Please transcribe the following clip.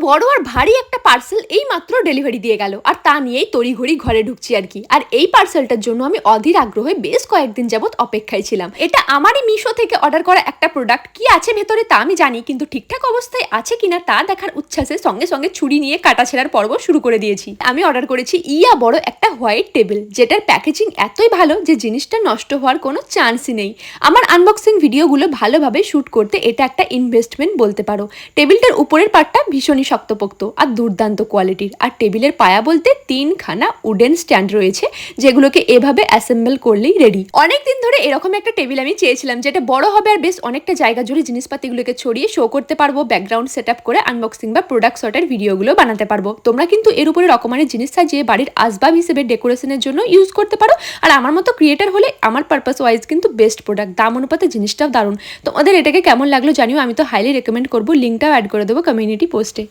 বড় আর ভারী একটা পার্সেল এই মাত্র ডেলিভারি দিয়ে গেল, আর তা নিয়েই তড়িঘড়ি ঘরে ঢুকছি আর কি। আর এই পার্সেলটার জন্য আমি অধীর আগ্রহে বেশ কয়েকদিন যাবত অপেক্ষায় ছিলাম। এটা আমারই মিশো থেকে অর্ডার করা একটা প্রোডাক্ট। কি আছে ভেতরে তা আমি জানি, কিন্তু ঠিকঠাক অবস্থায় আছে কিনা তা দেখার উচ্ছ্বাসে সঙ্গে সঙ্গে ছুরি নিয়ে কাটা ছেঁড়ার পর্ব শুরু করে দিয়েছি। আমি অর্ডার করেছি বড় একটা হোয়াইট টেবিল, যেটার প্যাকেজিং এতই ভালো যে জিনিসটা নষ্ট হওয়ার কোনো চান্সই নেই। আমার আনবক্সিং ভিডিওগুলো ভালোভাবে শুট করতে এটা একটা ইনভেস্টমেন্ট বলতে পারো। টেবিলটার উপরের পার্টটা ভীষণই শক্তপোক্ত আর দুর্দান্ত কোয়ালিটির, আর টেবিলের পায়া বলতে 3খানা উডেন স্ট্যান্ড রয়েছে, যেগুলোকে এভাবে অ্যাসেম্বল করলেই রেডি। অনেকদিন ধরে এরকম একটা টেবিল আমি চেয়েছিলাম, যেটা বড় হবে আর বেশ অনেকটা জায়গা জুড়ে জিনিসপাতিগুলোকে ছড়িয়ে শো করতে পারবো, ব্যাকগ্রাউন্ড সেট আপ করে আনবক্সিং বা প্রোডাক্ট শটের ভিডিওগুলো বানাতে পারবো। তোমরা কিন্তু এর উপরে রকমারি জিনিস সাজিয়ে বাড়ির আসবাব হিসেবে ডেকোরেশনের জন্য ইউজ করতে পারো। আর আমার মতো ক্রিয়েটার হলে আমার পারপাস ওয়াইজ কিন্তু বেস্ট প্রোডাক্ট, দাম অনুপাতে জিনিসটাও দারুণ। তোমাদের এটাকে কেমন লাগলো জানিও, আমি তো হাইলি রেকমেন্ড করবো। লিঙ্কটাও অ্যাড করে দেবো কমিউনিটি পোস্টে।